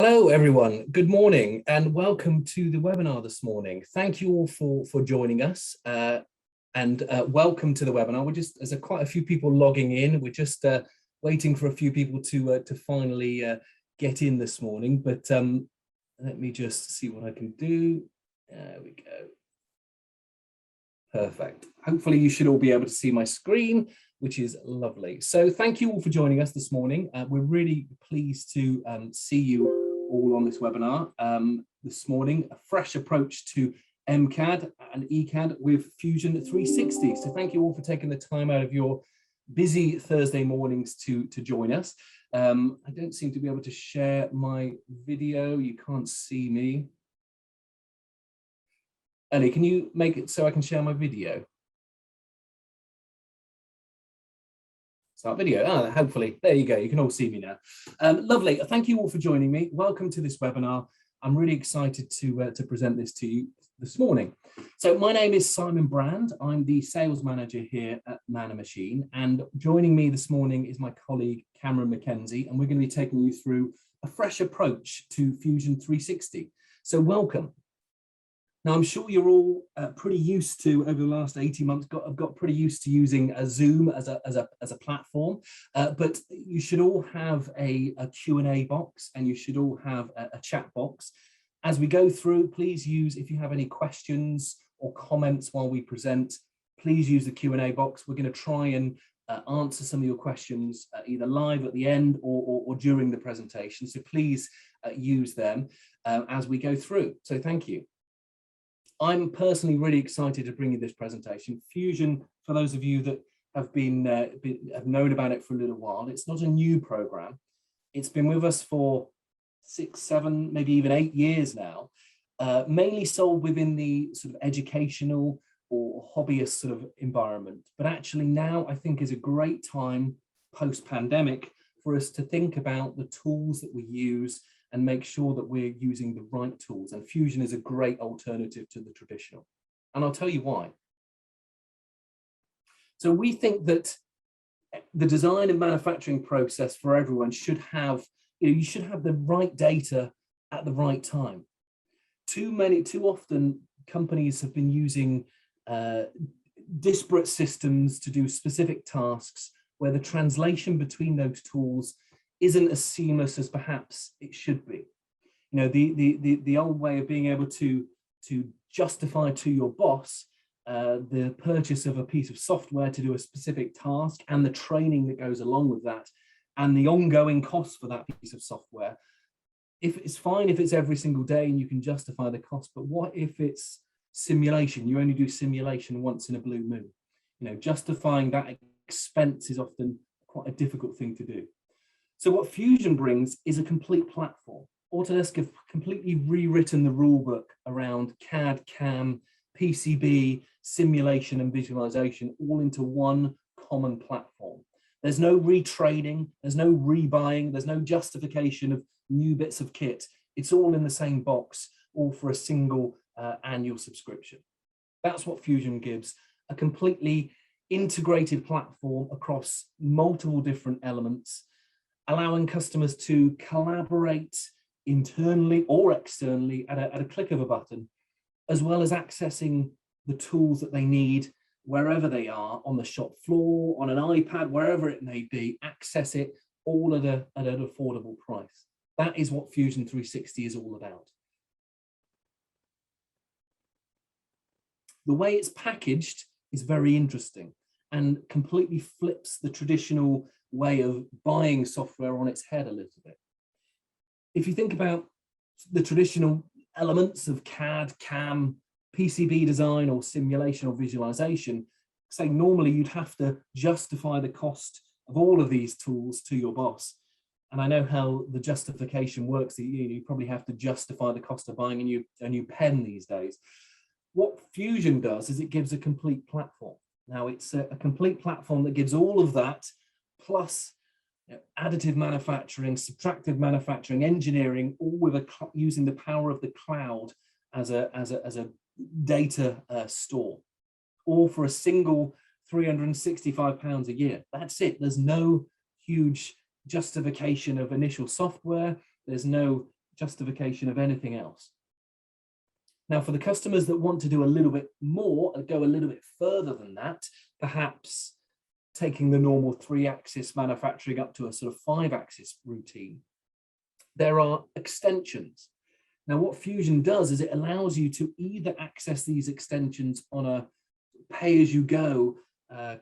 Hello everyone, good morning and welcome to the webinar this morning. Thank you all for joining us and welcome to the webinar. There's quite a few people logging in. We're just waiting for a few people to finally get in this morning, but let me just see what I can do. There we go. Perfect. Hopefully you should all be able to see my screen, which is lovely. So thank you all for joining us this morning. We're really pleased to see you all on this webinar this morning, a fresh approach to MCAD and ECAD with Fusion 360. So thank you all for taking the time out of your busy Thursday mornings to join us. I don't seem to be able to share my video. You can't see me. Ellie, can you make it so I can share my video? Start video. Hopefully, there you go. You can all see me now. Lovely. Thank you all for joining me. Welcome to this webinar. I'm really excited to present this to you this morning. So my name is Simon Brand. I'm the sales manager here at Man & Machine, and joining me this morning is my colleague Cameron Mckenzie, and we're going to be taking you through a fresh approach to Fusion 360. So welcome. Now, I'm sure you're all pretty used to, over the last 18 months, got pretty used to using a Zoom as a platform, but you should all have a Q&A box, and you should all have a chat box. As we go through, please use, if you have any questions or comments while we present, please use the Q&A box. We're going to try and answer some of your questions either live at the end or during the presentation. So please use them as we go through. So thank you. I'm personally really excited to bring you this presentation. Fusion, for those of you that have have known about it for a little while, it's not a new program. It's been with us for 6, 7, maybe even 8 years now, mainly sold within the sort of educational or hobbyist sort of environment. But actually now I think is a great time post-pandemic for us to think about the tools that we use and make sure that we're using the right tools. And Fusion is a great alternative to the traditional. And I'll tell you why. So we think that the design and manufacturing process for everyone should have, you should have the right data at the right time. Too often companies have been using disparate systems to do specific tasks where the translation between those tools isn't as seamless as perhaps it should be. You know, the old way of being able to justify to your boss the purchase of a piece of software to do a specific task and the training that goes along with that and the ongoing cost for that piece of software. If it's fine if it's every single day and you can justify the cost, but what if it's simulation? You only do simulation once in a blue moon. You know, justifying that expense is often quite a difficult thing to do. So what Fusion brings is a complete platform. Autodesk have completely rewritten the rule book around CAD, CAM, PCB, simulation and visualization all into one common platform. There's no retraining, there's no rebuying, there's no justification of new bits of kit. It's all in the same box, all for a single annual subscription. That's what Fusion gives, a completely integrated platform across multiple different elements, allowing customers to collaborate internally or externally at a click of a button, as well as accessing the tools that they need wherever they are, on the shop floor, on an iPad, wherever it may be, access it all at an affordable price. That is what Fusion 360 is all about. The way it's packaged is very interesting and completely flips the traditional way of buying software on its head a little bit. If you think about the traditional elements of CAD, CAM, PCB design or simulation or visualization, say normally you'd have to justify the cost of all of these tools to your boss. And I know how the justification works. You probably have to justify the cost of buying a new pen these days. What Fusion does is it gives a complete platform. Now it's a complete platform that gives all of that, plus additive manufacturing, subtractive manufacturing, engineering, all with using the power of the cloud as a data store, all for a single £365 a year. That's it. There's no huge justification of initial software. There's no justification of anything else. Now, for the customers that want to do a little bit more and go a little bit further than that, perhaps taking the normal 3-axis manufacturing up to a sort of 5-axis routine, there are extensions. Now, what Fusion does is it allows you to either access these extensions on a pay-as-you-go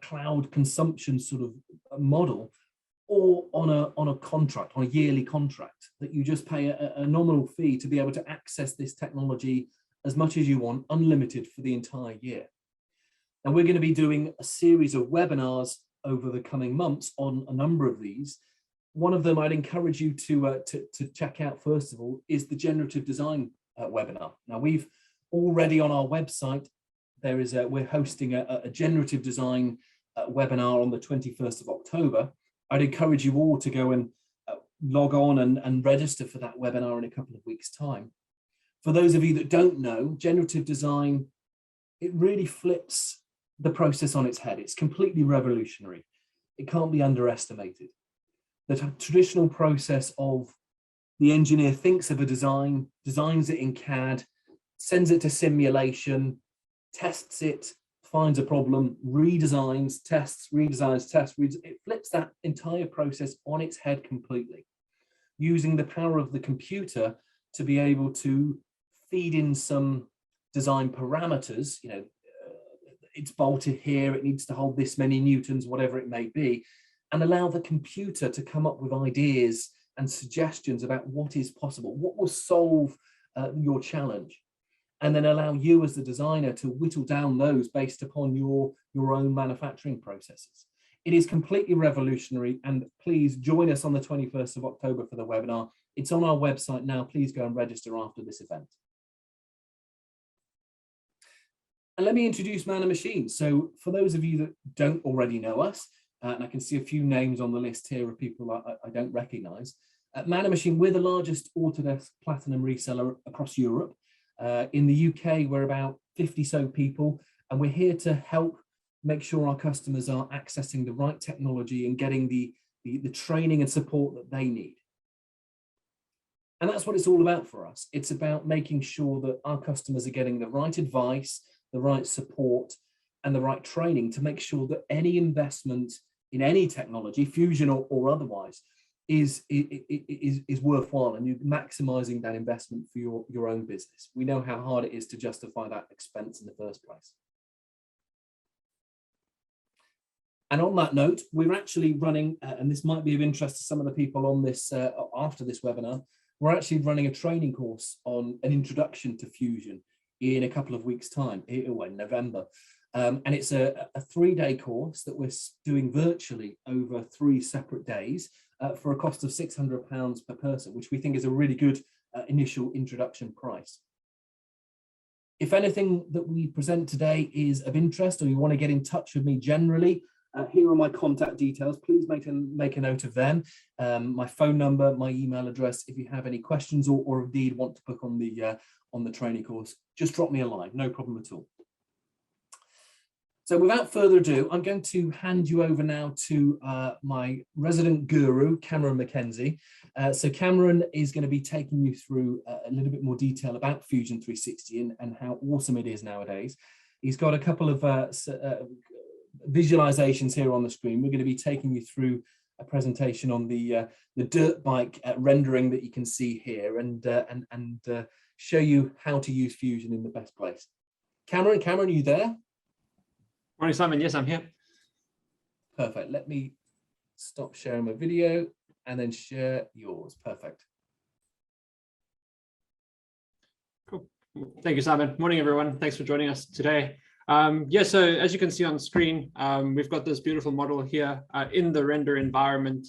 cloud consumption sort of model, or on a contract, on a yearly contract, that you just pay a nominal fee to be able to access this technology as much as you want, unlimited for the entire year. And we're going to be doing a series of webinars over the coming months on a number of these. One of them I'd encourage you to check out, first of all, is the generative design webinar. Now, we've already on our website, we're hosting a generative design webinar on the 21st of October. I'd encourage you all to go and log on and register for that webinar in a couple of weeks' time. For those of you that don't know, generative design, it really flips the process on its head. It's completely revolutionary. It can't be underestimated. The traditional process of the engineer thinks of a design, designs it in CAD, sends it to simulation, tests it, finds a problem, redesigns, tests, redesigns, tests, it flips that entire process on its head completely, using the power of the computer to be able to feed in some design parameters. You know, it's bolted here, it needs to hold this many newtons, whatever it may be, and allow the computer to come up with ideas and suggestions about what is possible, what will solve your challenge, and then allow you as the designer to whittle down those based upon your own manufacturing processes. It is completely revolutionary, and please join us on the 21st of October for the webinar. It's on our website now. Please go and register after this event. And let me introduce Man and Machine. So for those of you that don't already know us, and I can see a few names on the list here of people I don't recognize. At Man and Machine, we're the largest Autodesk Platinum reseller across Europe. In the UK, we're about 50 so people, and we're here to help make sure our customers are accessing the right technology and getting the training and support that they need. And that's what it's all about for us. It's about making sure that our customers are getting the right advice, the right support, and the right training to make sure that any investment in any technology, Fusion or otherwise, is worthwhile, and you're maximizing that investment for your own business. We know how hard it is to justify that expense in the first place. And on that note, we're actually running, and this might be of interest to some of the people on this after this webinar, we're actually running a training course on an introduction to Fusion in a couple of weeks' time, in November. And it's a 3-day course that we're doing virtually over 3 separate days for a cost of £600 per person, which we think is a really good initial introduction price. If anything that we present today is of interest, or you want to get in touch with me generally, here are my contact details. Please make a note of them. My phone number, my email address. If you have any questions or indeed want to book on the training course, just drop me a line. No problem at all. So without further ado, I'm going to hand you over now to my resident guru, Cameron Mckenzie. So Cameron is going to be taking you through a little bit more detail about Fusion 360 and how awesome it is nowadays. He's got a couple of visualizations here on the screen. We're going to be taking you through a presentation on the dirt bike rendering that you can see here, and show you how to use Fusion in the best place. Cameron, are you there? Morning, Simon. Yes, I'm here. Perfect. Let me stop sharing my video and then share yours. Perfect. Cool. Thank you, Simon. Morning, everyone. Thanks for joining us today. Yeah, so as you can see on screen, we've got this beautiful model here in the render environment.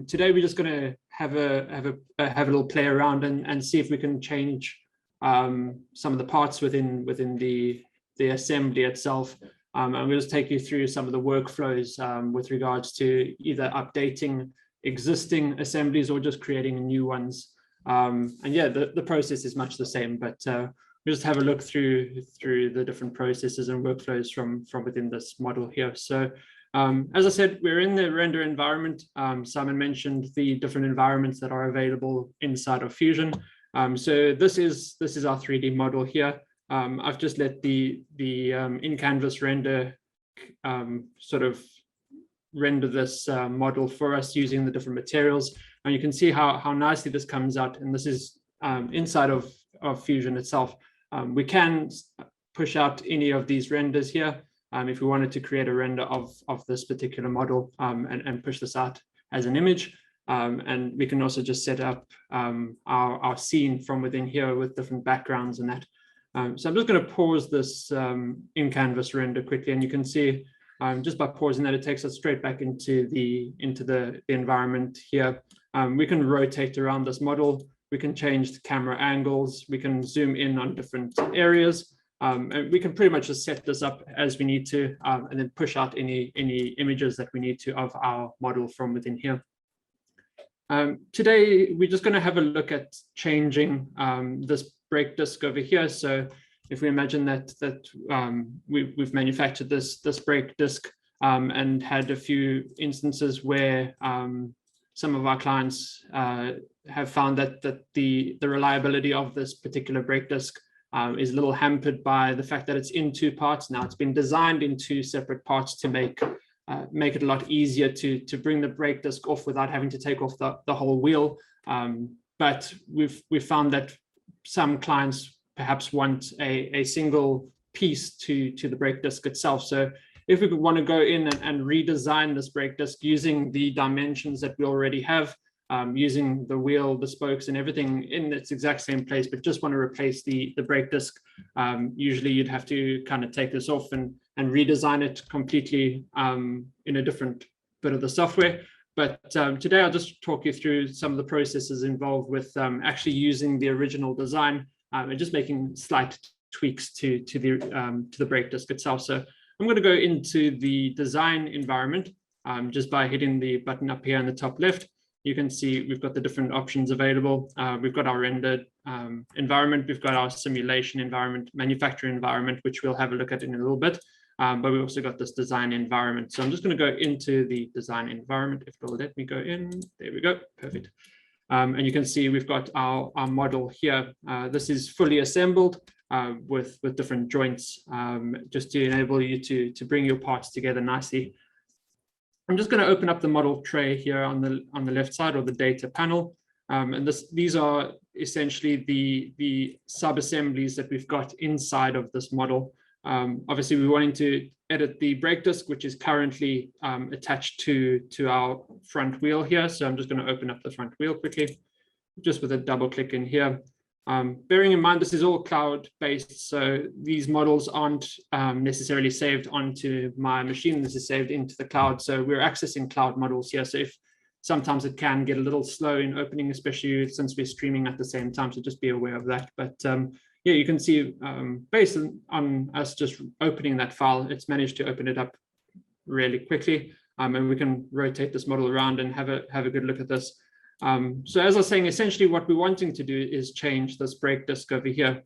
Today, we're just going to have a little play around and see if we can change some of the parts within the assembly itself. And we'll just take you through some of the workflows with regards to either updating existing assemblies or just creating new ones. And yeah, the process is much the same, but we'll just have a look through the different processes and workflows from within this model here. So as I said, we're in the render environment. Simon mentioned the different environments that are available inside of Fusion. So this is our 3D model here. I've just let the in-canvas render sort of render this model for us using the different materials. And you can see how nicely this comes out. And this is inside of Fusion itself. We can push out any of these renders here if we wanted to create a render of this particular model and push this out as an image. And we can also just set up our scene from within here with different backgrounds and that. So I'm just going to pause this in-canvas render quickly, and you can see just by pausing that, it takes us straight back into the environment here. We can rotate around this model. We can change the camera angles. We can zoom in on different areas. And we can pretty much just set this up as we need to, and then push out any images that we need to of our model from within here. Today, we're just going to have a look at changing this brake disc over here. So if we imagine that we've manufactured this brake disc and had a few instances where some of our clients have found that the reliability of this particular brake disc is a little hampered by the fact that it's in two parts. Now it's been designed in two separate parts to make it a lot easier to bring the brake disc off without having to take off the whole wheel. But we've found that some clients perhaps want a single piece to the brake disc itself. So if we want to go in and redesign this brake disc using the dimensions that we already have, using the wheel, the spokes, and everything in its exact same place, but just want to replace the brake disc, usually you'd have to kind of take this off and redesign it completely in a different bit of the software. But today I'll just talk you through some of the processes involved with actually using the original design and just making slight tweaks to the brake disc itself. So I'm going to go into the design environment just by hitting the button up here in the top left. You can see we've got the different options available. We've got our rendered environment, we've got our simulation environment, manufacturing environment, which we'll have a look at in a little bit. But we've also got this design environment. So I'm just going to go into the design environment. If it'll let me go in, there we go, perfect. And you can see we've got our model here. This is fully assembled with different joints, just to enable you to bring your parts together nicely. I'm just going to open up the model tray here on the left side, or the data panel. And these are essentially the sub-assemblies that we've got inside of this model. Obviously, we're wanting to edit the brake disc, which is currently attached to our front wheel here. So I'm just going to open up the front wheel quickly, just with a double click in here. Bearing in mind, this is all cloud-based, so these models aren't necessarily saved onto my machine. This is saved into the cloud. So we're accessing cloud models here. So if sometimes it can get a little slow in opening, especially since we're streaming at the same time. So just be aware of that. But yeah, you can see based on us just opening that file, it's managed to open it up really quickly. And we can rotate this model around and have a good look at this. So as I was saying, essentially what we're wanting to do is change this brake disc over here.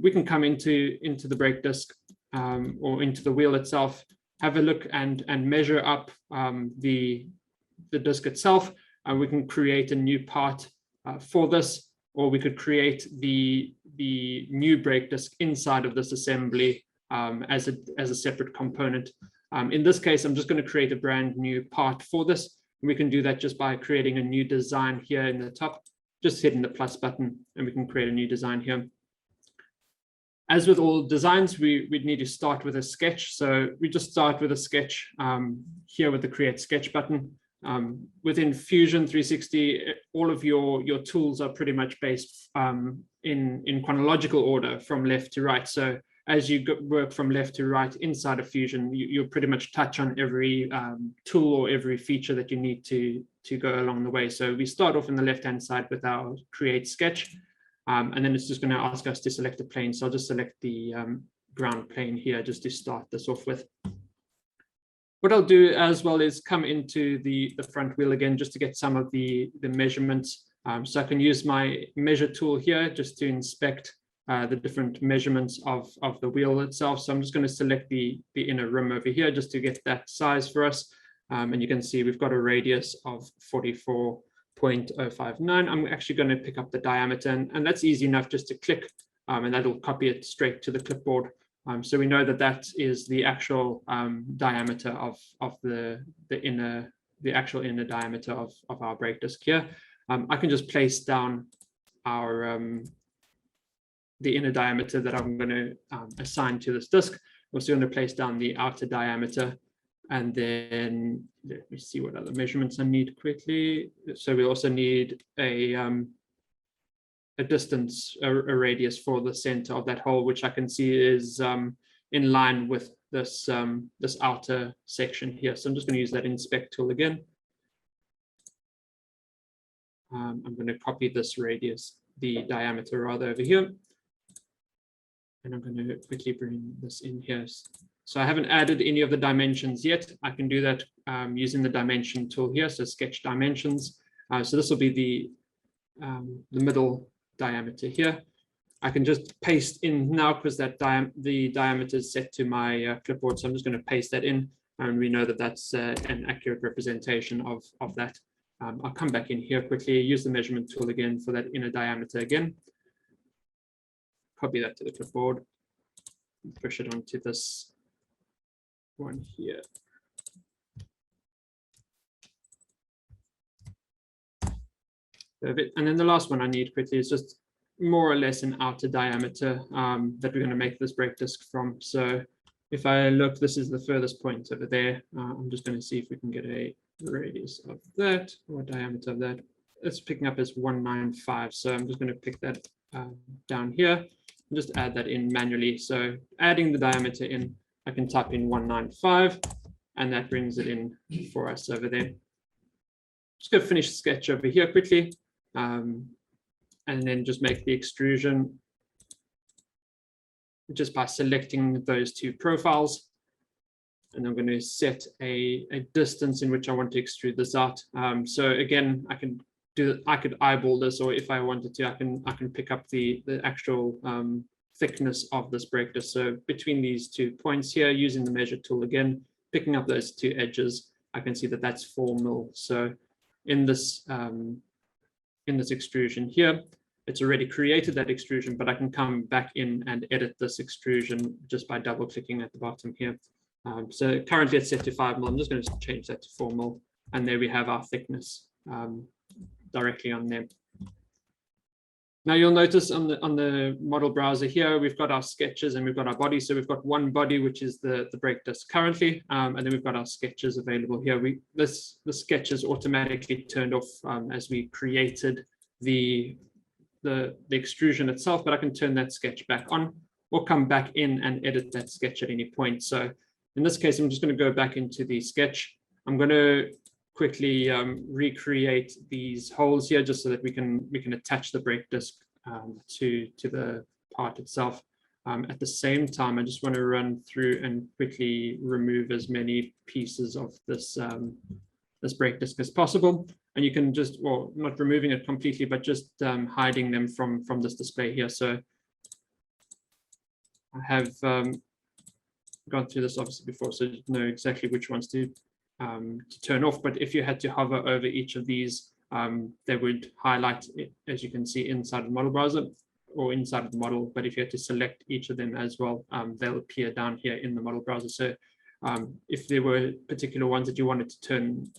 We can come into the brake disc or into the wheel itself, have a look and measure up the disc itself. We can create a new part for this, or we could create the new brake disc inside of this assembly as a separate component. In this case, I'm just going to create a brand new part for this. We can do that just by creating a new design here in the top, just hitting the plus button, and we can create a new design here. As with all designs, we'd need to start with a sketch. So we just start with a sketch here with the Create Sketch button. Within Fusion 360, all of your tools are pretty much based in chronological order from left to right. So as you work from left to right inside of Fusion, you'll pretty much touch on every tool or every feature that you need to go along the way. So we start off on the left-hand side with our Create Sketch, and then it's just going to ask us to select a plane. So I'll just select the ground plane here just to start this off with. What I'll do as well is come into the front wheel again, just to get some of the measurements. So I can use my measure tool here just to inspect the different measurements of the wheel itself. So I'm just going to select the inner rim over here just to get that size for us. And you can see we've got a radius of 44 0.059. I'm actually going to pick up the diameter, and that's easy enough just to click, and that'll copy it straight to the clipboard. So we know that that is the actual diameter of the actual inner diameter of our brake disc here. I can just place down our the inner diameter that I'm going to assign to this disc. We're also going to place down the outer diameter, and then let me see what other measurements I need quickly. So we also need a distance, a radius for the center of that hole, which I can see is in line with this this outer section here. So I'm just going to use that inspect tool again. I'm going to copy this radius, the diameter rather, over here. And I'm going to quickly bring this in here. So I haven't added any of the dimensions yet. I can do that using the dimension tool here. So sketch dimensions. So this will be the middle diameter here. I can just paste in now because that the diameter is set to my clipboard. So I'm just going to paste that in, and we know that that's an accurate representation of that. I'll come back in here quickly, use the measurement tool again for that inner diameter again. Copy that to the clipboard, push it onto this one here. Perfect. And then the last one I need quickly is just more or less an outer diameter that we're going to make this brake disc from. So if I look, this is the furthest point over there. I'm just going to see if we can get a radius of that or diameter of that. It's picking up as 195. So I'm just going to pick that down here and just add that in manually. So adding the diameter in, I can type in 195, and that brings it in for us over there. Just go finish the sketch over here quickly, and then just make the extrusion just by selecting those two profiles. And I'm going to set a distance in which I want to extrude this out. So again, I could eyeball this, or if I wanted to, I can pick up the actual thickness of this brake disc. So between these 2 points here, using the measure tool again, picking up those 2 edges, I can see that that's 4 mil. So in this extrusion here, it's already created that extrusion, but I can come back in and edit this extrusion just by double clicking at the bottom here. So currently it's set to 5 mil. I'm just going to change that to 4 mil, and there we have our thickness directly on there. Now you'll notice on the model browser here, we've got our sketches and we've got our body. So we've got one body, which is the brake disc currently, and then we've got our sketches available here. The sketches automatically turned off as we created the extrusion itself, but I can turn that sketch back on or come back in and edit that sketch at any point. So in this case, I'm just going to go back into the sketch. I'm going to quickly recreate these holes here just so that we can attach the brake disc to the part itself. At the same time, I just want to run through and quickly remove as many pieces of this this brake disc as possible. And you can just, well, not removing it completely, but just hiding them from this display here. So I have gone through this obviously before, so you know exactly which ones to turn off. But if you had to hover over each of these, they would highlight it, as you can see, inside the model browser or inside of the model. But if you had to select each of them as well, they'll appear down here in the model browser. So if there were particular ones that you wanted to turn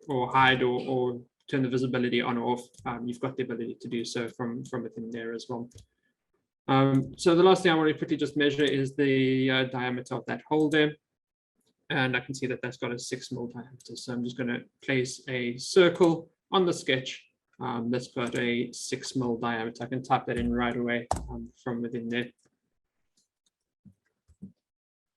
or hide or turn the visibility on or off, you've got the ability to do so from within there as well. So the last thing I want to quickly just measure is the diameter of that hole there. And I can see that that's got a 6 mil diameter. So I'm just going to place a circle on the sketch that's got a 6 mil diameter. I can type that in right away from within there.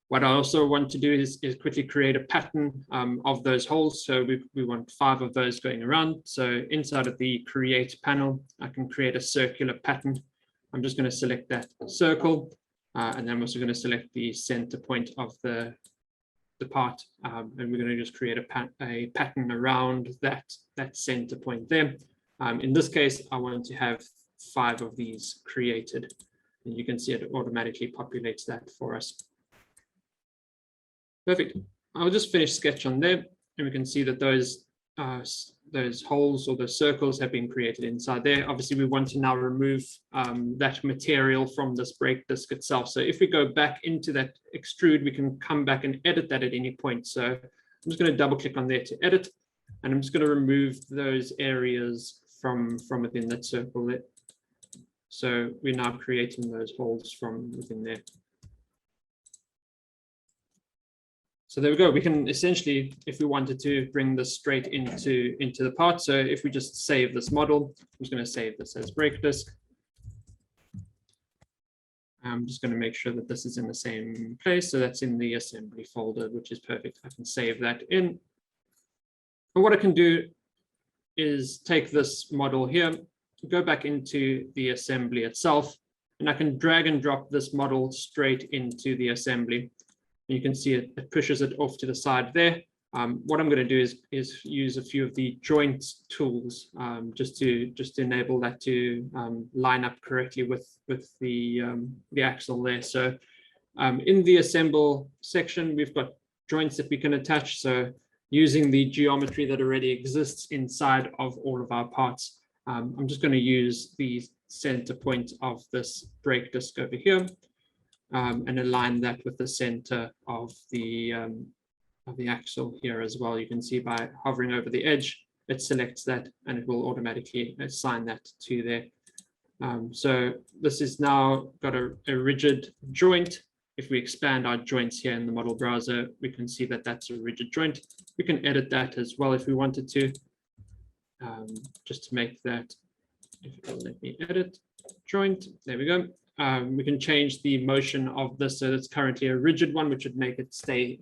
What I also want to do is quickly create a pattern of those holes. So we want 5 of those going around. So inside of the create panel, I can create a circular pattern. I'm just going to select that circle, and then I'm also going to select the center point of the part, and we're going to just create a pattern around that center point there. In this case, I want to have 5 of these created, and you can see it automatically populates that for us. Perfect. I'll just finish sketch on there, and we can see that those those holes or those circles have been created inside there. Obviously, we want to now remove that material from this brake disc itself. So if we go back into that extrude, we can come back and edit that at any point. So I'm just going to double click on there to edit, and I'm just going to remove those areas from within that circle there. So we're now creating those holes from within there. So there we go. We can essentially, if we wanted to, bring this straight into the part. So if we just save this model, I'm just going to save this as brake disc. I'm just going to make sure that this is in the same place. So that's in the assembly folder, which is perfect. I can save that in. And what I can do is take this model here, go back into the assembly itself, and I can drag and drop this model straight into the assembly. You can see it pushes it off to the side there. What I'm going to do is use a few of the joint tools just to enable that to line up correctly with the axle there. So in the assemble section, we've got joints that we can attach. So using the geometry that already exists inside of all of our parts, I'm just going to use the center point of this brake disc over here. And align that with the center of the axle here as well. You can see by hovering over the edge, it selects that and it will automatically assign that to there. So this is now got a rigid joint. If we expand our joints here in the model browser, we can see that that's a rigid joint. We can edit that as well if we wanted to, just to make that, if it will let me edit joint, there we go. We can change the motion of this, so it's currently a rigid one, which would make it stay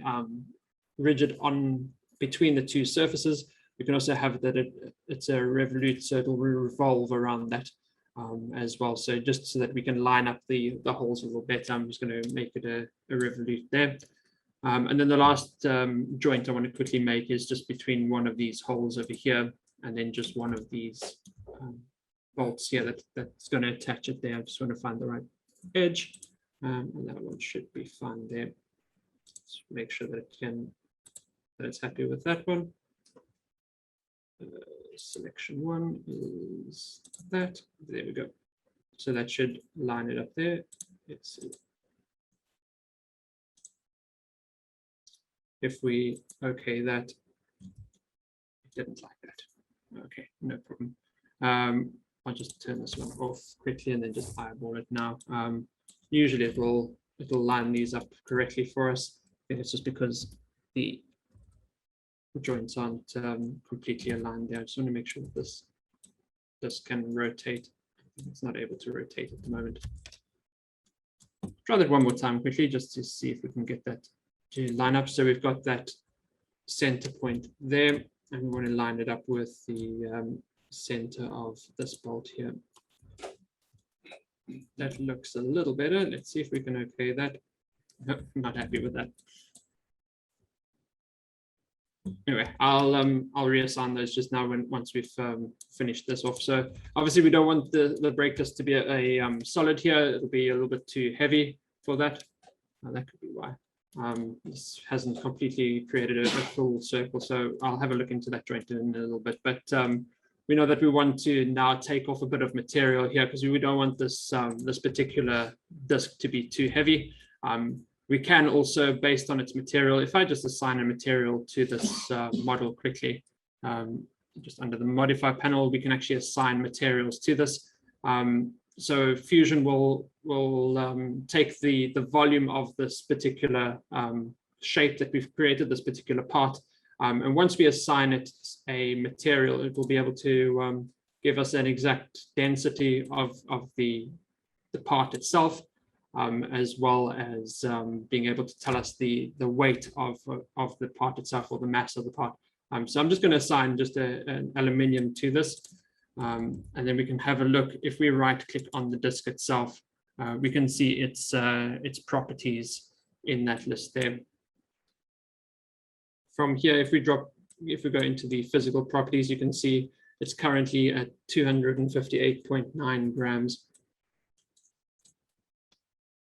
rigid on between the two surfaces. We can also have that it's a revolute, so it will revolve around that as well. So just so that we can line up the holes a little better, I'm just going to make it a revolute there. And then the last joint I want to quickly make is just between one of these holes over here, and then just one of these bolts here that's going to attach it there. I just want to find the right edge, and that one should be fine there. Let's make sure that it's happy with that one. Selection one is that. There we go. So that should line it up there. Let's see. If we okay that, it didn't like that. Okay, no problem. I'll just turn this one off quickly and then just eyeball it now. Usually it'll line these up correctly for us. I think it's just because the joints aren't completely aligned there. I just want to make sure that this can rotate. It's not able to rotate at the moment. Try that one more time quickly just to see if we can get that to line up. So we've got that center point there, and we want to line it up with the center of this bolt here. That looks a little better. Let's see if we can okay that. No, I'm not happy with that. Anyway, I'll reassign those just now once we've finished this off. So obviously we don't want the brake disc to be a solid here. It'll be a little bit too heavy for that. That could be why. This hasn't completely created a full circle, so I'll have a look into that joint in a little bit. But we know that we want to now take off a bit of material here because we don't want this this particular disc to be too heavy. We can also, based on its material, if I just assign a material to this model quickly, just under the modify panel, we can actually assign materials to this. So Fusion will take the volume of this particular shape that we've created, this particular part, and once we assign it a material, it will be able to give us an exact density of the part itself, as well as being able to tell us the weight of the part itself, or the mass of the part. So I'm just going to assign just an aluminium to this, and then we can have a look. If we right click on the disk itself, we can see its properties in that list there. From here, if we go into the physical properties, you can see it's currently at 258.9 grams.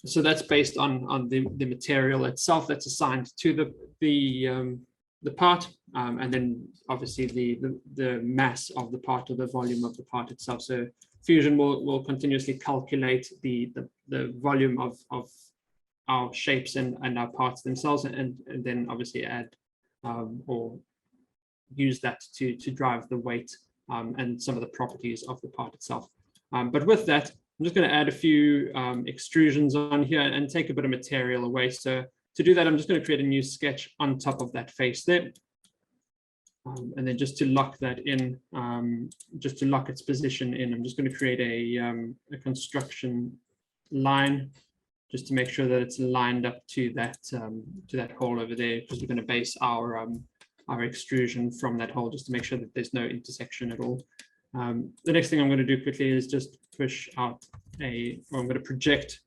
So that's based on the material itself that's assigned to the the part, and then obviously the mass of the part, or the volume of the part itself. So Fusion will continuously calculate the volume of our shapes and our parts themselves, and then obviously add or use that to drive the weight and some of the properties of the part itself. But with that, I'm just going to add a few extrusions on here and take a bit of material away. So to do that, I'm just going to create a new sketch on top of that face there. And then just to lock that in, just to lock its position in, I'm just going to create a construction line, just to make sure that it's lined up to that hole over there, because we're going to base our extrusion from that hole, just to make sure that there's no intersection at all. The next thing I'm going to do quickly is just push out or I'm going to project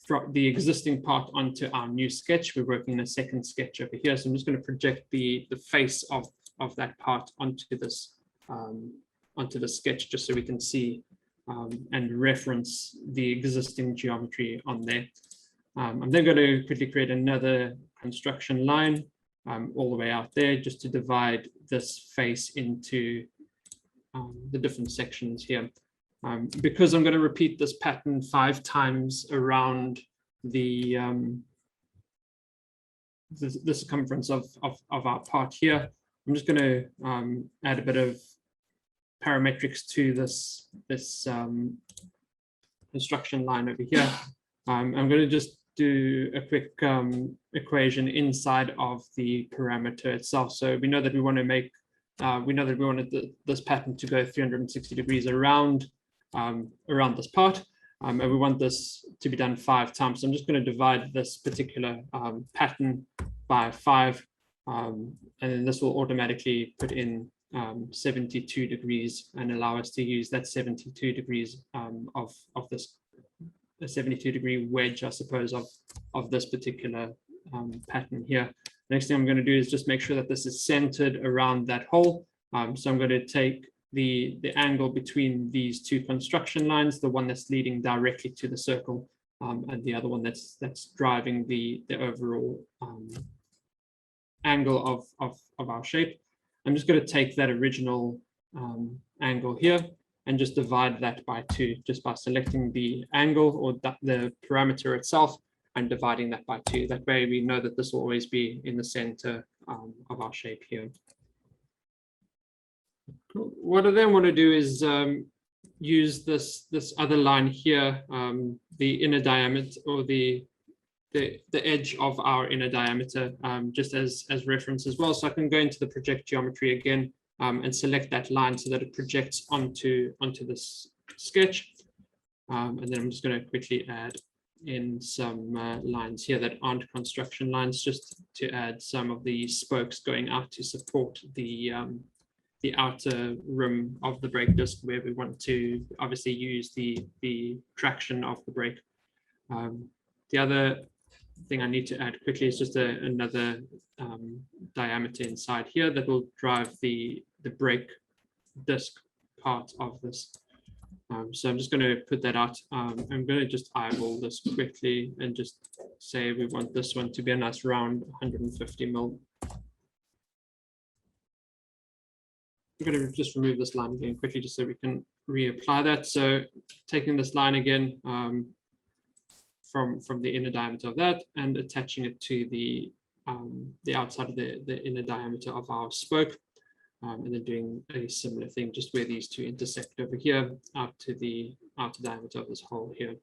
from the existing part onto our new sketch. We're working in a second sketch over here, so I'm just going to project the face of that part onto this sketch, just so we can see and reference the existing geometry on there. I'm then going to quickly create another construction line all the way out there, just to divide this face into the different sections here. Because I'm going to repeat this pattern 5 times around the circumference of our part here, I'm just going to add a bit of parametrics to this construction line over here. I'm going to just do a quick equation inside of the parameter itself. So we know that we want to make, we know that we wanted this pattern to go 360 degrees around this part, and we want this to be done 5 times. So I'm just going to divide this particular pattern by 5, and then this will automatically put in 72 degrees and allow us to use that 72 degrees of this, a 72 degree wedge, I suppose, of this particular pattern here. Next thing I'm going to do is just make sure that this is centered around that hole. So I'm going to take the angle between these 2 construction lines, the one that's leading directly to the circle, and the other one that's driving the overall angle of our shape. I'm just going to take that original angle here and just divide that by 2, just by selecting the angle or the parameter itself and dividing that by 2. That way we know that this will always be in the center of our shape here. What I then want to do is use this other line here, the inner diameter, or the edge of our inner diameter, just as reference as well. So I can go into the project geometry again and select that line so that it projects onto this sketch. And then I'm just going to quickly add in some lines here that aren't construction lines, just to add some of the spokes going out to support the outer rim of the brake disc, where we want to obviously use the traction of the brake. The other thing I need to add quickly is just another diameter inside here that will drive the brake disc part of this. So I'm just going to put that out. I'm going to just eyeball this quickly and just say we want this one to be a nice round 150 mil. I'm going to just remove this line again quickly, just so we can reapply that. So taking this line again from the inner diameter of that and attaching it to the outside of the inner diameter of our spoke, and then doing a similar thing just where these 2 intersect over here out to the outer diameter of this hole here.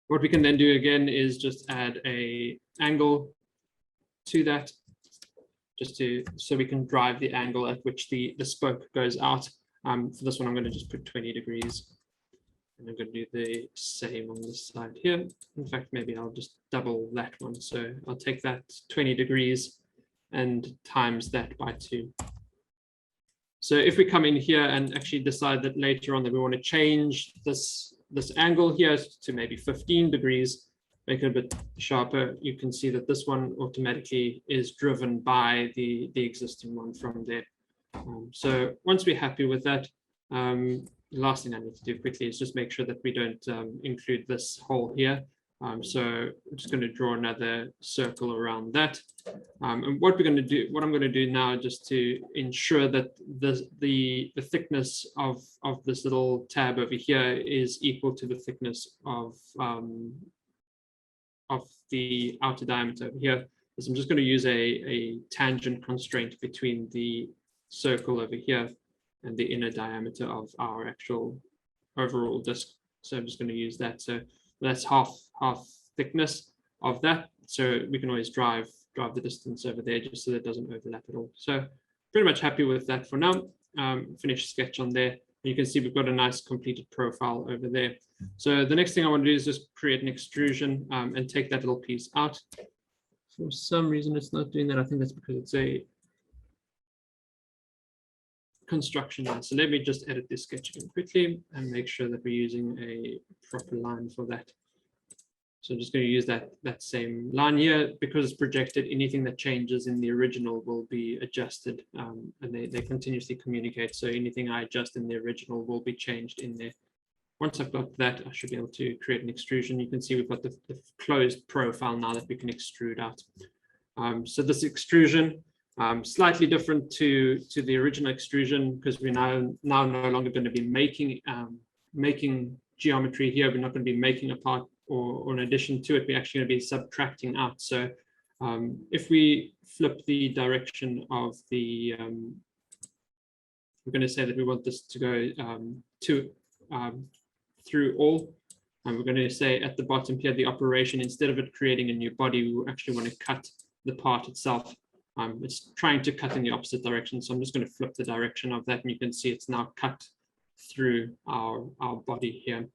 What we can then do again is just add a angle to that, just so we can drive the angle at which the spoke goes out. For this one, I'm going to just put 20 degrees. And I'm going to do the same on this side here. In fact, maybe I'll just double that one. So I'll take that 20 degrees and times that by 2. So if we come in here and actually decide that later on that we want to change this angle here to maybe 15 degrees, make it a bit sharper, you can see that this one automatically is driven by the existing one from there. So once we're happy with that, the last thing I need to do quickly is just make sure that we don't include this hole here. So I'm just going to draw another circle around that. And what I'm going to do now, just to ensure that the thickness of this little tab over here is equal to the thickness of the outer diameter over here, is I'm just going to use a tangent constraint between the circle over here and the inner diameter of our actual overall disk. So I'm just going to use that. So that's half thickness of that. So we can always drive the distance over there just so that it doesn't overlap at all. So pretty much happy with that for now. Finish sketch on there. You can see we've got a nice completed profile over there. So the next thing I want to do is just create an extrusion and take that little piece out. For some reason, it's not doing that. I think that's because it's a construction line. So let me just edit this sketch again quickly and make sure that we're using a proper line for that. So I'm just going to use that same line here. Because it's projected, anything that changes in the original will be adjusted, and they continuously communicate. So anything I adjust in the original will be changed in there. Once I've got that, I should be able to create an extrusion. You can see we've got the closed profile now that we can extrude out. So this extrusion, slightly different to the original extrusion, because we're now no longer going to be making geometry here. We're not going to be making a part or in addition to it, we're actually going to be subtracting out. So if we flip the direction of the, we're going to say that we want this to go through all, and we're going to say at the bottom here, the operation, instead of it creating a new body, we actually want to cut the part itself. It's trying to cut in the opposite direction. So I'm just going to flip the direction of that, and you can see it's now cut through our body here.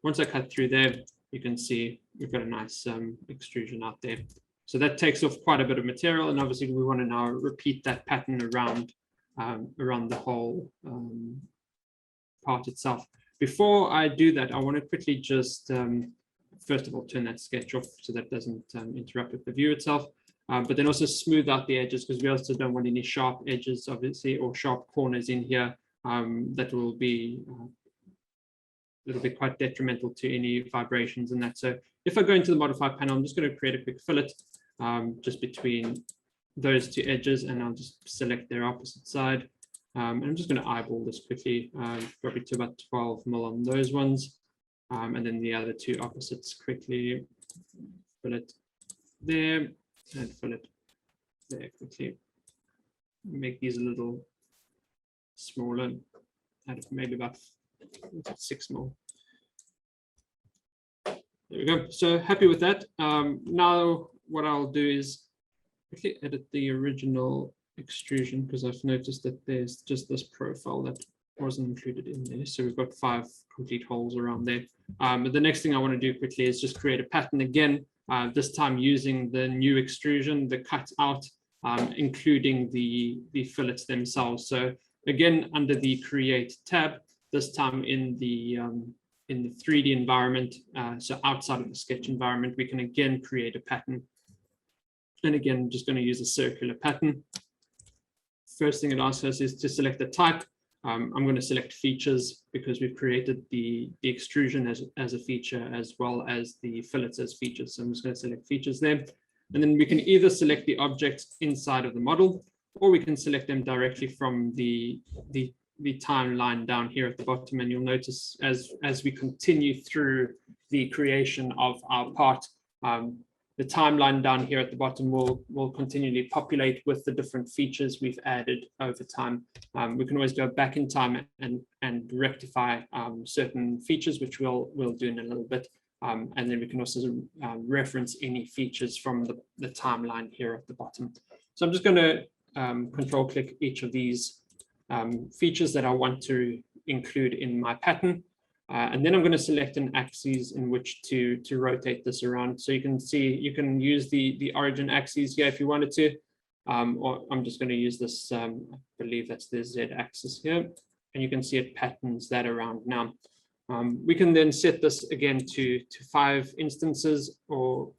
Once I cut through there, you can see we've got a nice extrusion out there. So that takes off quite a bit of material, and obviously we want to now repeat that pattern around the whole part itself. Before I do that, I want to quickly just first of all turn that sketch off so that it doesn't interrupt with the view itself, but then also smooth out the edges, because we also don't want any sharp edges, obviously, or sharp corners in here that will be it'll be quite detrimental to any vibrations and that. So if I go into the modify panel, I'm just going to create a quick fillet just between those two edges, and I'll just select their opposite side. And I'm just going to eyeball this quickly, probably to about 12 mil on those ones. And then the other two opposites quickly, fillet there and fillet there quickly. Make these a little smaller, maybe about 6 mil. There we go. So happy with that. Now what I'll do is quickly edit the original extrusion, because I've noticed that there's just this profile that wasn't included in there. So we've got 5 complete holes around there. But the next thing I want to do quickly is just create a pattern again, this time using the new extrusion, the cut out, including the fillets themselves. So again, under the create tab, this time in the 3D environment, so outside of the sketch environment, we can again create a pattern. And again, I'm just going to use a circular pattern. First thing it asks us is to select the type. I'm going to select features, because we've created the extrusion as a feature, as well as the fillets as features. So I'm just going to select features there. And then we can either select the objects inside of the model, or we can select them directly from the timeline down here at the bottom. And you'll notice as we continue through the creation of our part, the timeline down here at the bottom will continually populate with the different features we've added over time. We can always go back in time and rectify certain features, which we'll do in a little bit. And then we can also reference any features from the timeline here at the bottom. So I'm just going to control click each of these features that I want to include in my pattern. And then I'm going to select an axis in which to rotate this around. So you can see, you can use the origin axis here if you wanted to, or I'm just going to use this, I believe that's the Z axis here, and you can see it patterns that around now. We can then set this again to 5 instances, or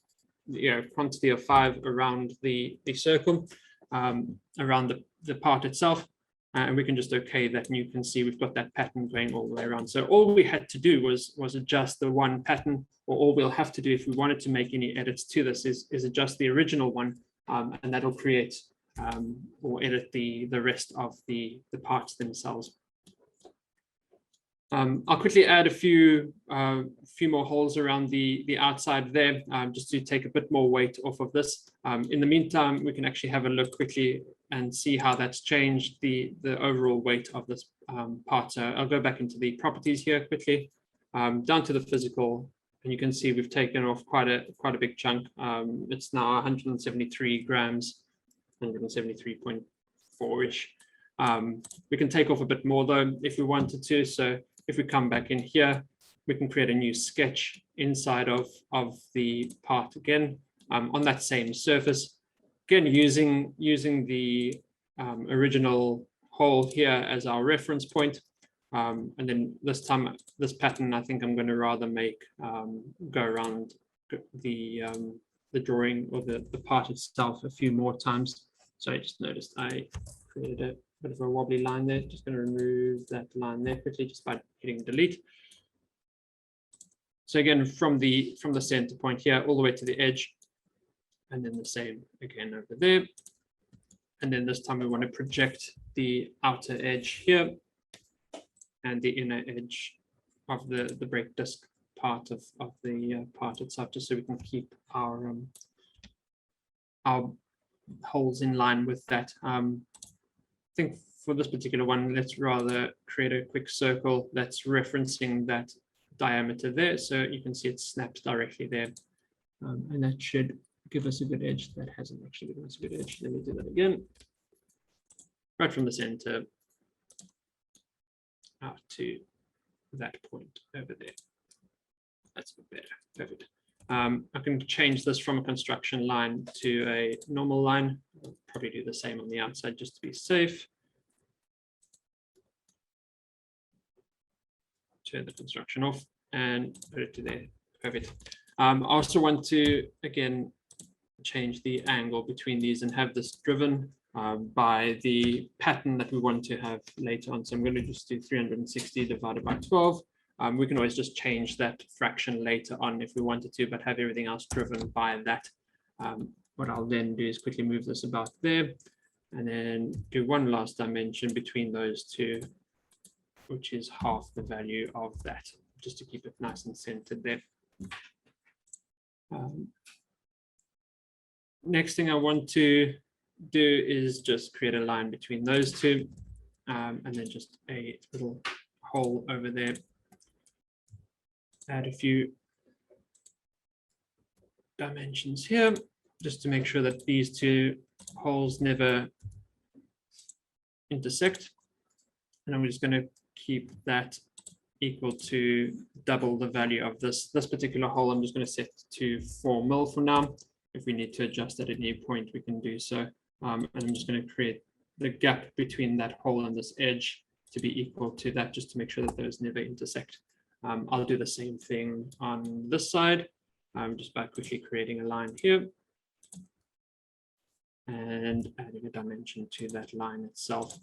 quantity of 5 around the circle, around the part itself. and we can just okay that, and you can see we've got that pattern going all the way around. So all we had to do was adjust the one pattern, or all we'll have to do if we wanted to make any edits to this is adjust the original one, and that'll create or edit the rest of the parts themselves. I'll quickly add a few more holes around the outside there, just to take a bit more weight off of this. In the meantime, we can actually have a look quickly and see how that's changed the overall weight of this part. So I'll go back into the properties here quickly, down to the physical, and you can see we've taken off quite a big chunk. It's now 173 grams, 173.4-ish. We can take off a bit more though if we wanted to. So if we come back in here, we can create a new sketch inside of the part again, on that same surface. Again, using the original hole here as our reference point. And then this time, this pattern, I think I'm going to rather make go around the drawing or the part itself a few more times. So I just noticed I created a bit of a wobbly line there. Just going to remove that line there quickly just by hitting delete. So again, from the center point here all the way to the edge, and then the same again over there. And then this time we want to project the outer edge here and the inner edge of the brake disc part of the part itself, just so we can keep our holes in line with that. I think for this particular one, let's rather create a quick circle that's referencing that diameter there. So you can see it snaps directly there. And that should give us a good edge. That hasn't actually given us a good edge. Let me do that again. Right from the center out to that point over there. That's a bit better. Perfect. I can change this from a construction line to a normal line. I'll probably do the same on the outside just to be safe. Turn the construction off and put it to there. Perfect. I also want to, again, change the angle between these and have this driven by the pattern that we want to have later on. So I'm going to just do 360 divided by 12. We can always just change that fraction later on if we wanted to, but have everything else driven by that. What I'll then do is quickly move this about there and then do one last dimension between those two, which is half the value of that, just to keep it nice and centered there. Next thing I want to do is just create a line between those two, and then just a little hole over there. Add a few dimensions here, just to make sure that these two holes never intersect. And I'm just going to keep that equal to double the value of this particular hole. I'm just going to set to 4 mil for now. If we need to adjust at any point, we can do so. And I'm just going to create the gap between that hole and this edge to be equal to that, just to make sure that those never intersect. I'll do the same thing on this side, just by quickly creating a line here and adding a dimension to that line itself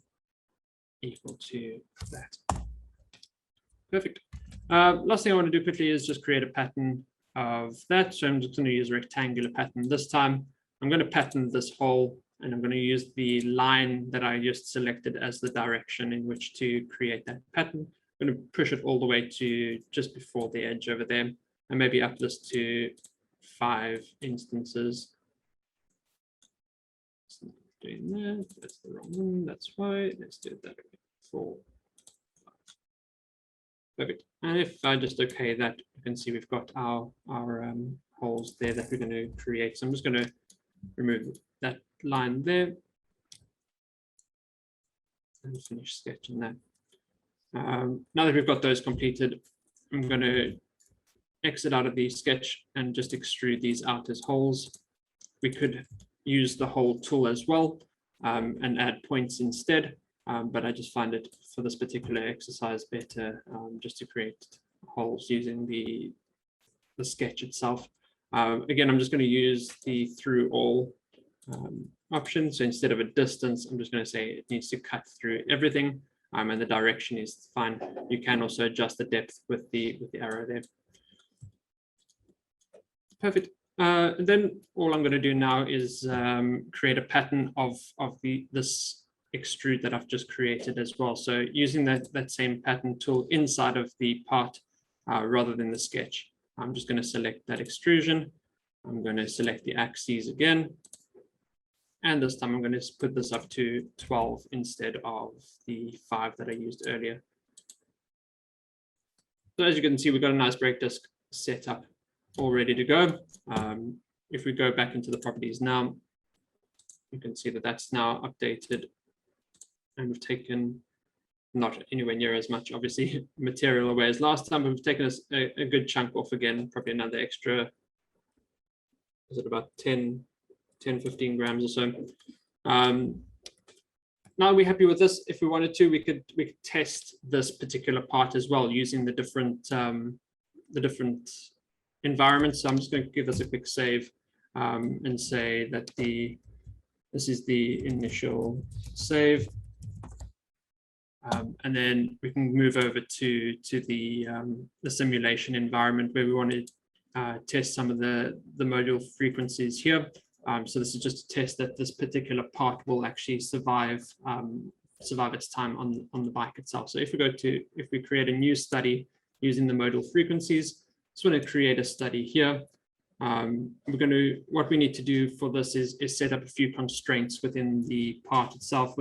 equal to that. Perfect. Last thing I want to do quickly is just create a pattern of that. So I'm just going to use a rectangular pattern this time. I'm going to pattern this hole, and I'm going to use the line that I just selected as the direction in which to create that pattern. I'm going to push it all the way to just before the edge over there, and maybe up this to 5 instances. Doing that. That's the wrong one. That's why. Let's do it that way. 4, 5. Perfect. And if I just okay that, you can see we've got our holes there that we're going to create. So I'm just going to remove that line there and finish sketching that. Now that we've got those completed, I'm going to exit out of the sketch and just extrude these out as holes. We could use the hole tool as well and add points instead, but I just find it for this particular exercise better just to create holes using the sketch itself. Again, I'm just going to use the through all option. So instead of a distance, I'm just going to say it needs to cut through everything, and the direction is fine. You can also adjust the depth with the arrow there. Perfect. And then all I'm going to do now is create a pattern of this extrude that I've just created as well. So using that same pattern tool inside of the part rather than the sketch, I'm just going to select that extrusion. I'm going to select the axes again. And this time I'm going to put this up to 12 instead of the 5 that I used earlier. So as you can see, we've got a nice brake disc set up, all ready to go. If we go back into the properties now, you can see that that's now updated, and we've taken not anywhere near as much, obviously, material away as last time, but we've taken a good chunk off again, probably another extra, is it about 10-15 grams or so. Now we're happy with this. If we wanted to, we could test this particular part as well using the different environments. So I'm just going to give this a quick save and say that this is the initial save. And then we can move over to the simulation environment where we want to test some of the module frequencies here. So this is just to test that this particular part will actually survive its time on the bike itself. So if we create a new study using the modal frequencies, just want to create a study here. What we need to do for this is set up a few constraints within the part itself,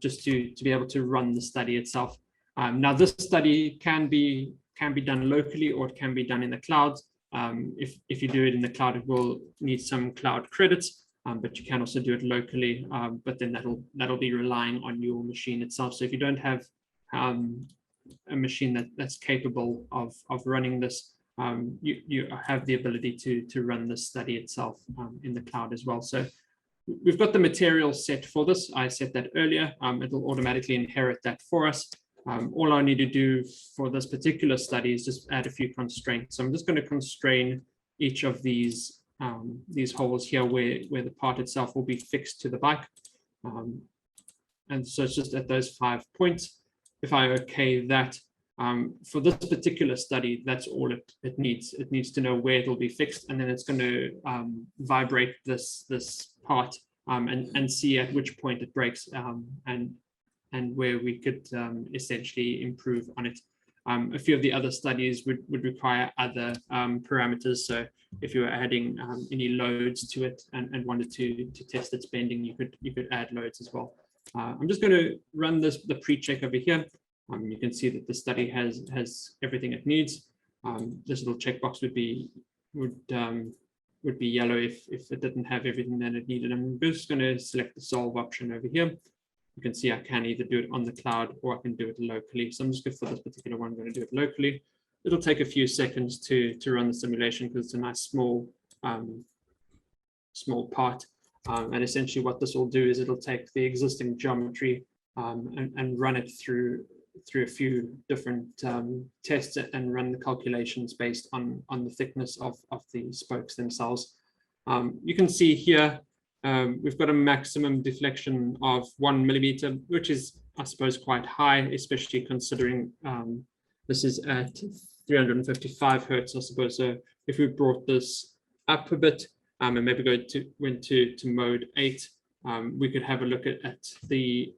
just to be able to run the study itself. Now this study can be done locally, or it can be done in the cloud. If you do it in the cloud, it will need some cloud credits, but you can also do it locally. But then that'll be relying on your machine itself. So if you don't have a machine that's capable of running this, you have the ability to run the study itself in the cloud as well. So we've got the material set for this. I set that earlier. It'll automatically inherit that for us. All I need to do for this particular study is just add a few constraints. So I'm just going to constrain each of these holes here where the part itself will be fixed to the bike. And so it's just at those 5 points. If I okay that, for this particular study, that's all it needs. It needs to know where it'll be fixed, and then it's going to vibrate this part and see at which point it breaks, and where we could essentially improve on it. A few of the other studies would require other parameters. So if you were adding any loads to it and wanted to test its bending, you could add loads as well. I'm just going to run the pre-check over here. You can see that the study has everything it needs. This little checkbox would be yellow if it didn't have everything that it needed. I'm just going to select the solve option over here. You can see I can either do it on the cloud or I can do it locally. So I'm just going for this particular one, I'm going to do it locally. It'll take a few seconds to run the simulation because it's a nice small part. And essentially what this will do is it'll take the existing geometry and run it through a few different tests and run the calculations based on the thickness of the spokes themselves. You can see here we've got a maximum deflection of 1 millimeter, which is, I suppose, quite high, especially considering this is at 355 hertz, I suppose. So if we brought this up a bit and maybe went to mode 8, we could have a look at the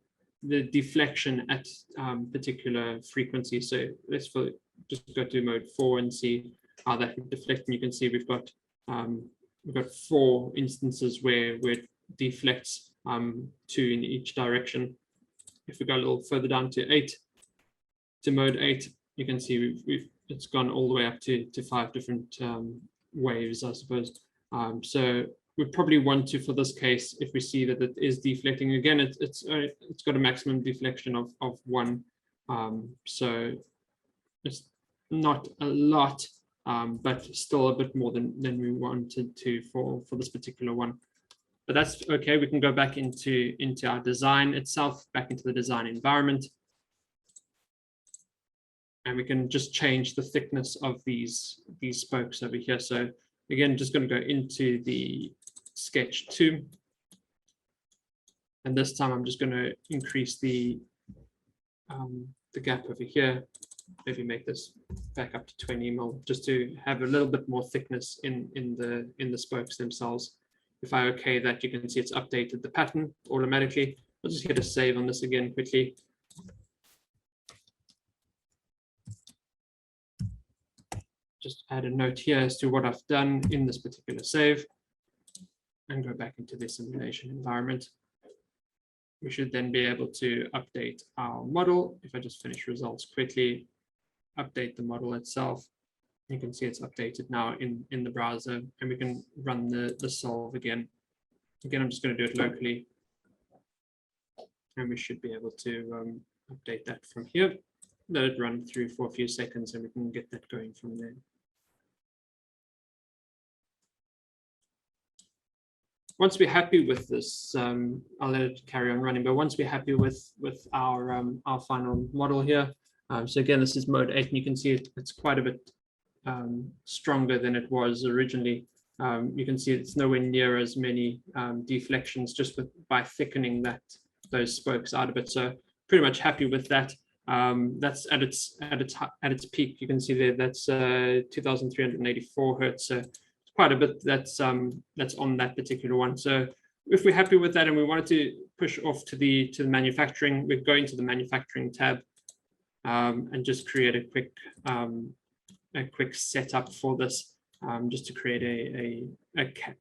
deflection at particular frequency. So let's just go to mode 4 and see how that would deflect. And you can see we've got 4 instances where it deflects 2 in each direction. If we go a little further down to mode 8, you can see it's gone all the way up to 5 different waves, I suppose. So we probably want to, for this case, if we see that it is deflecting again, it's got a maximum deflection of 1. So it's not a lot, but still a bit more than we wanted to for this particular one. But that's okay. We can go back into our design itself, back into the design environment. And we can just change the thickness of these spokes over here. So again, just going to go into the sketch 2. And this time I'm just going to increase the gap over here, maybe make this back up to 20 mil, just to have a little bit more thickness in the spokes themselves. If I OK that, you can see it's updated the pattern automatically. I'll just hit a save on this again quickly. Just add a note here as to what I've done in this particular save and go back into the simulation environment. We should then be able to update our model. If I just finish results quickly, update the model itself, you can see it's updated now in the browser, and we can run the solve again. Again, I'm just going to do it locally, and we should be able to update that from here. Let it run through for a few seconds, and we can get that going from there. Once we're happy with this, I'll let it carry on running, but once we're happy with our final model here, so again, this is mode 8, and you can see it's quite a bit stronger than it was originally. You can see it's nowhere near as many deflections just by thickening those spokes out of it. So pretty much happy with that. That's at its peak. You can see there that's 2,384 hertz. So quite a bit that's on that particular one. So if we're happy with that and we wanted to push off to the manufacturing, we're going to the manufacturing tab and just create a quick setup for this, just to create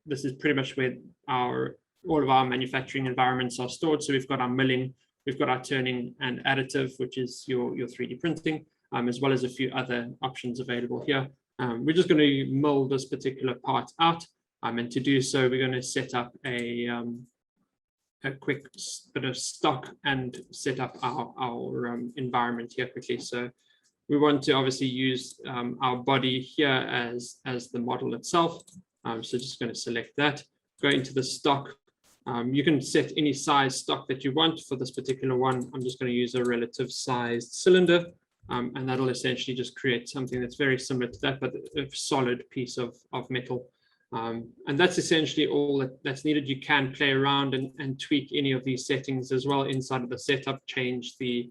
this is pretty much where all of our manufacturing environments are stored. So we've got our milling, we've got our turning and additive, which is your 3D printing, as well as a few other options available here. We're just going to mold this particular part out, and to do so, we're going to set up a quick bit of stock and set up our environment here quickly. So we want to obviously use our body here as the model itself. So just going to select that, go into the stock. You can set any size stock that you want. For this particular one, I'm just going to use a relative sized cylinder. And that'll essentially just create something that's very similar to that, but a solid piece of metal. And that's essentially all that's needed. You can play around and tweak any of these settings as well inside of the setup, change the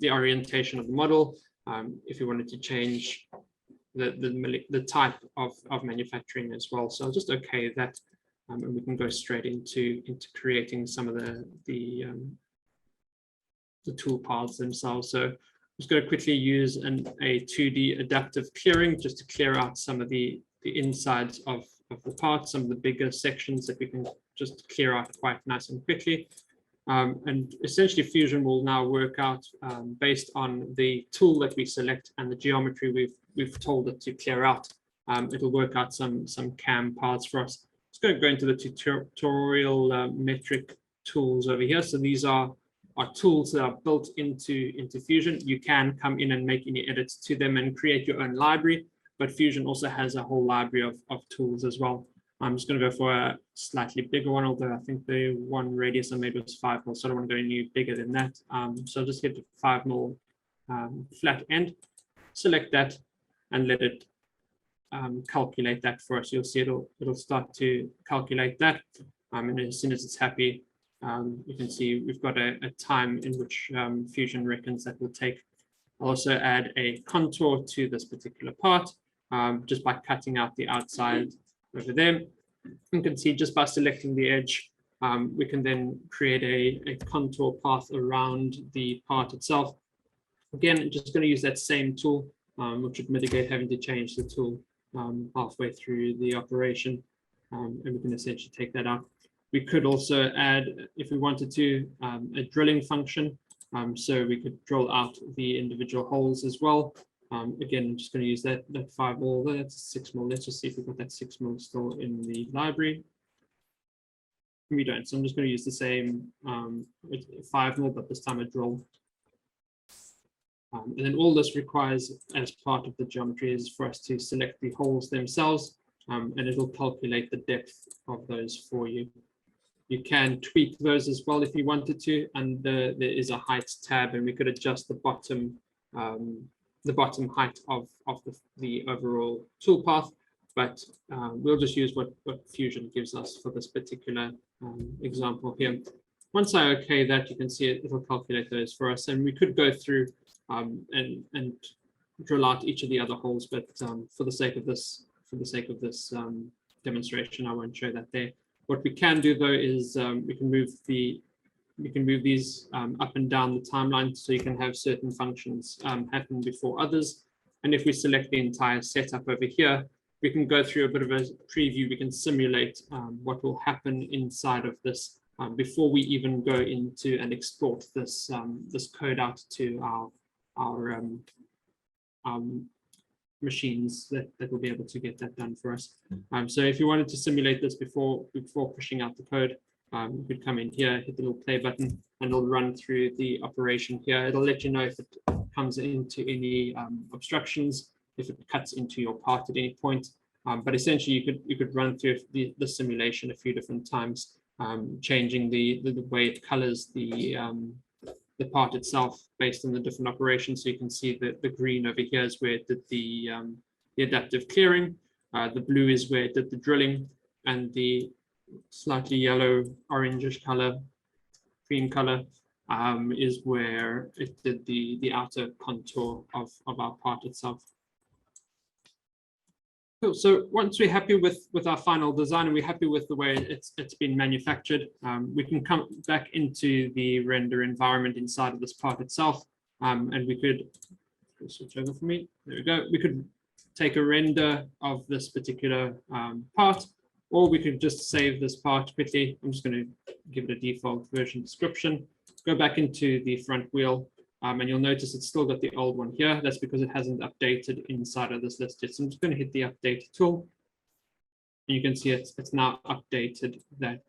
orientation of the model. If you wanted to change the type of manufacturing as well. So I'll just OK that, and we can go straight into creating some of the tool paths themselves. So I'm just going to quickly use a 2D adaptive clearing just to clear out some of the insides of the part, some of the bigger sections that we can just clear out quite nice and quickly. And essentially Fusion will now work out based on the tool that we select and the geometry we've told it to clear out. It'll work out some CAM paths for us. Just going to go into the tutorial metric tools over here. So these are tools that are built into Fusion. You can come in and make any edits to them and create your own library, but Fusion also has a whole library of tools as well. I'm just going to go for a slightly bigger one, although I think the one radius I made was 5 mil, so I don't want to go any bigger than that. So I'll just hit 5 mil flat end, select that, and let it calculate that for us. You'll see it'll start to calculate that, and as soon as it's happy, you can see we've got a time in which Fusion reckons that will take. I'll also add a contour to this particular part, just by cutting out the outside over there. You can see just by selecting the edge, we can then create a contour path around the part itself. Again, just going to use that same tool, which would mitigate having to change the tool halfway through the operation, and we can essentially take that out. We could also add, if we wanted to, a drilling function. So we could drill out the individual holes as well. Again, I'm just going to use that 5 mil, that's 6 mil. Let's just see if we've got that 6 mil still in the library. We don't, so I'm just going to use the same 5 mil, but this time a drill. And then all this requires as part of the geometry is for us to select the holes themselves, and it'll calculate the depth of those for you. You can tweak those as well if you wanted to, and there is a height tab, and we could adjust the bottom height of the overall toolpath. but we'll just use what Fusion gives us for this particular example here. Once I OK that, you can see it'll calculate those for us, and we could go through and drill out each of the other holes, but for the sake of this demonstration, I won't show that there. What we can do though is we can move these up and down the timeline, so you can have certain functions happen before others. And if we select the entire setup over here, we can go through a bit of a preview. We can simulate what will happen inside of this before we even go into and export this this code out to our machines that will be able to get that done for us. So if you wanted to simulate this before pushing out the code, you could come in here, hit the little play button, and it'll run through the operation here. It'll let you know if it comes into any obstructions, if it cuts into your part at any point. But essentially, you could run through the simulation a few different times, changing the way it colors the part itself based on the different operations. So you can see that the green over here is where it did the adaptive clearing, the blue is where it did the drilling, and the slightly yellow orangish color, cream color, is where it did the outer contour of our part itself. Cool. So once we're happy with our final design and we're happy with the way it's been manufactured, we can come back into the render environment inside of this part itself, and we could switch over for me. There we go. We could take a render of this particular part, or we could just save this part quickly. I'm just going to give it a default version description, go back into the front wheel, and you'll notice it's still got the old one here. That's because it hasn't updated inside of this list yet. So I'm just going to hit the update tool. And you can see it's now updated that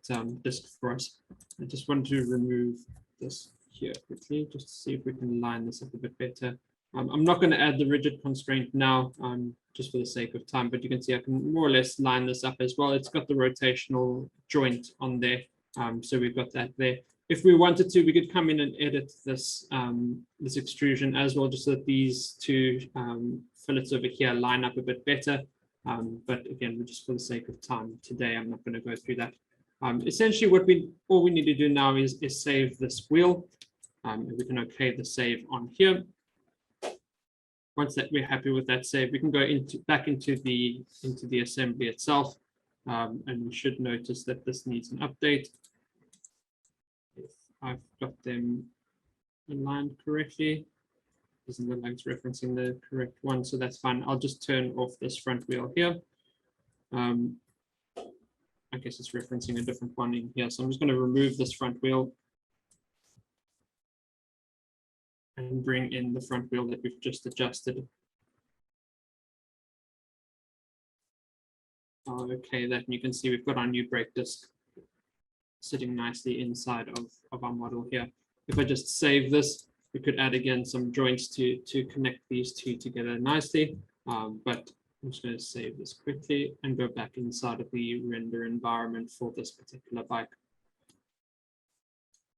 disk for us. I just want to remove this here quickly, just to see if we can line this up a bit better. I'm not going to add the rigid constraint now, just for the sake of time, but you can see I can more or less line this up as well. It's got the rotational joint on there. So we've got that there. If we wanted to, we could come in and edit this this extrusion as well, just so that these two fillets over here line up a bit better. But again, just for the sake of time today, I'm not going to go through that. Essentially, all we need to do now is save this wheel. And we can OK the save on here. Once that we're happy with that save, we can go back into the assembly itself, and we should notice that this needs an update. If I've got them aligned correctly, doesn't look like it's referencing the correct one, so that's fine. I'll just turn off this front wheel here. I guess it's referencing a different one in here, so I'm just going to remove this front wheel and bring in the front wheel that we've just adjusted. Okay, that, and you can see we've got our new brake disc sitting nicely inside of our model here. If I just save this, we could add again some joints to connect these two together nicely. But I'm just going to save this quickly and go back inside of the render environment for this particular bike.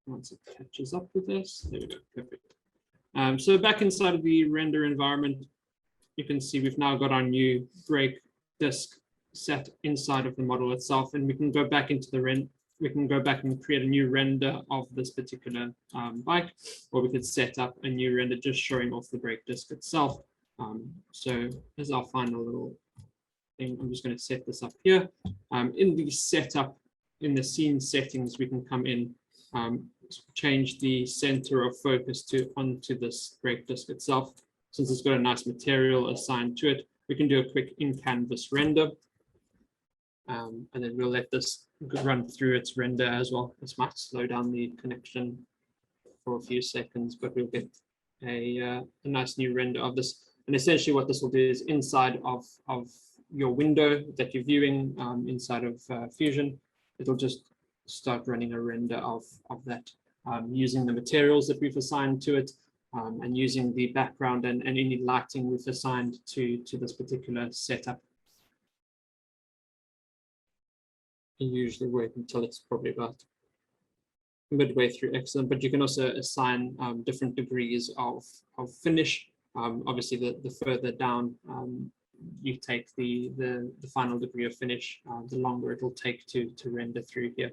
Once it catches up with this, there we go, perfect. So back inside of the render environment, you can see we've now got our new brake disc set inside of the model itself, and we can go back into the render. We can go back and create a new render of this particular bike, or we could set up a new render just showing off the brake disc itself. So as our final little thing, I'm just going to set this up here. In the setup, in the scene settings, we can come in, change the center of focus onto this brake disc itself. Since it's got a nice material assigned to it, we can do a quick in-canvas render. And then we'll let this run through its render as well. This might slow down the connection for a few seconds, but we'll get a nice new render of this. And essentially what this will do is inside of your window that you're viewing inside of Fusion, it'll just start running a render of that using the materials that we've assigned to it, and using the background and any lighting we've assigned to this particular setup. You usually wait until it's probably about midway through excellent, but you can also assign different degrees of finish. Obviously, the further down you take the final degree of finish, the longer it will take to render through here.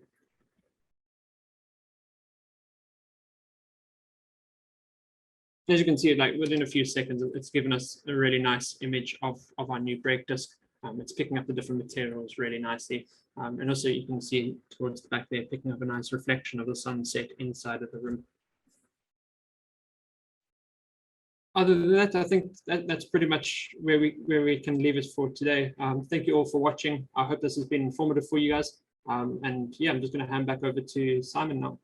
As you can see, like within a few seconds, it's given us a really nice image of our new brake disc. It's picking up the different materials really nicely. And also you can see towards the back there, picking up a nice reflection of the sunset inside of the room. Other than that, I think that's pretty much where we can leave it for today. Thank you all for watching. I hope this has been informative for you guys. And yeah, I'm just going to hand back over to Simon now.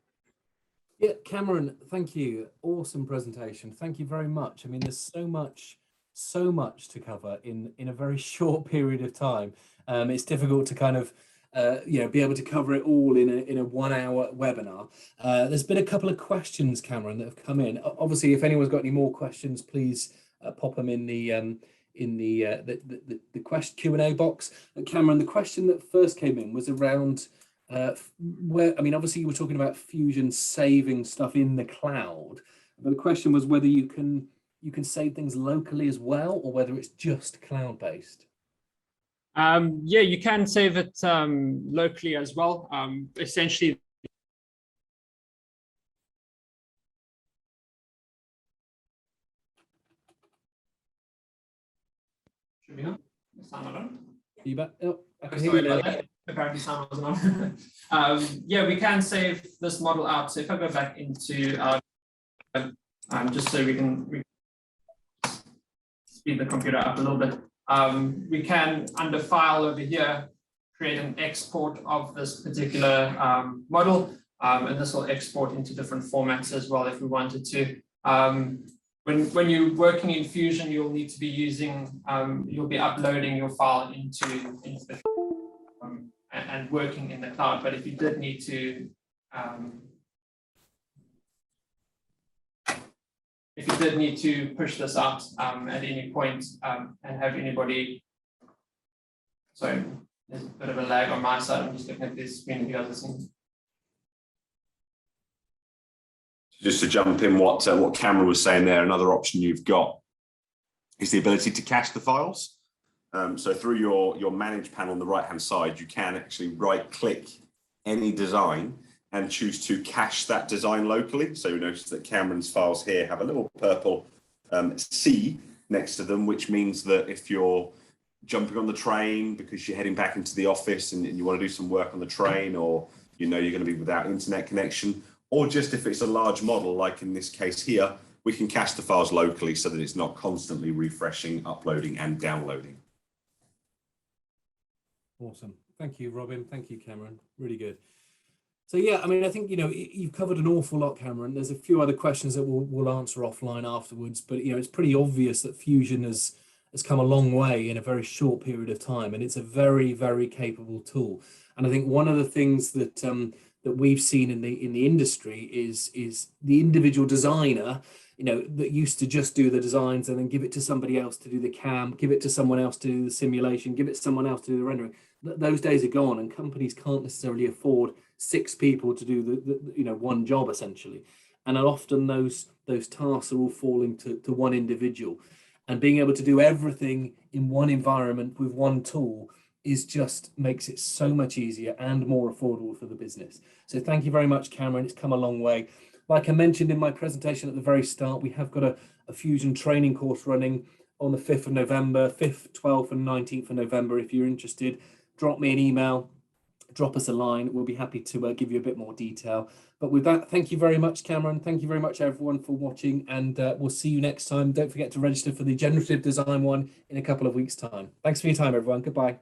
Yeah, Cameron, thank you. Awesome presentation. Thank you very much. I mean, there's so much to cover in a very short period of time. It's difficult to kind of be able to cover it all in a 1 hour webinar. There's been a couple of questions, Cameron, that have come in. Obviously, if anyone's got any more questions, please pop them in the question Q&A box. And Cameron, the question that first came in was around obviously you were talking about Fusion saving stuff in the cloud, but the question was whether you can save things locally as well, or whether it's just cloud-based. Yeah, you can save it locally as well. Essentially, should be on. Sound on? You bet. Oh, I can hear Sorry you now. about that. Apparently sound wasn't on. Yeah, we can save this model out. So if I go back into just so we can speed the computer up a little bit, we can, under file over here, create an export of this particular model, and this will export into different formats as well if we wanted to. When you're working in Fusion, you'll need to be using, you'll be uploading your file into the and working in the cloud. But if you did need to, push this out at any point and have anybody, sorry, there's a bit of a lag on my side. I'm just looking at this screen if you guys are seeing. Just to jump in, what Cameron was saying there, another option you've got is the ability to cache the files. So through your manage panel on the right hand side, you can actually right click any design and choose to cache that design locally. So you notice that Cameron's files here have a little purple C next to them, which means that if you're jumping on the train because you're heading back into the office and you want to do some work on the train, or you're going to be without internet connection, or just if it's a large model, like in this case here, we can cache the files locally so that it's not constantly refreshing, uploading and downloading. Awesome. Thank you, Robin. Thank you, Cameron. Really good. So yeah, I mean, I think, you've covered an awful lot, Cameron. There's a few other questions that we'll answer offline afterwards, but it's pretty obvious that Fusion has come a long way in a very short period of time, and it's a very, very capable tool. And I think one of the things that that we've seen in the industry is the individual designer, that used to just do the designs and then give it to somebody else to do the CAM, give it to someone else to do the simulation, give it to someone else to do the rendering. Those days are gone, and companies can't necessarily afford 6 people to do the one job essentially. And often those tasks are all falling to one individual, and being able to do everything in one environment with one tool makes it so much easier and more affordable for the business. So thank you very much, Cameron. It's come a long way. Like I mentioned in my presentation at the very start, we have got a Fusion training course running on the 5th of November, 5th, 12th and 19th of November. If you're interested, drop me an email, drop us a line. We'll be happy to give you a bit more detail. But with that, thank you very much, Cameron. Thank you very much, everyone, for watching, and we'll see you next time. Don't forget to register for the generative design one in a couple of weeks' time. Thanks for your time, everyone. Goodbye.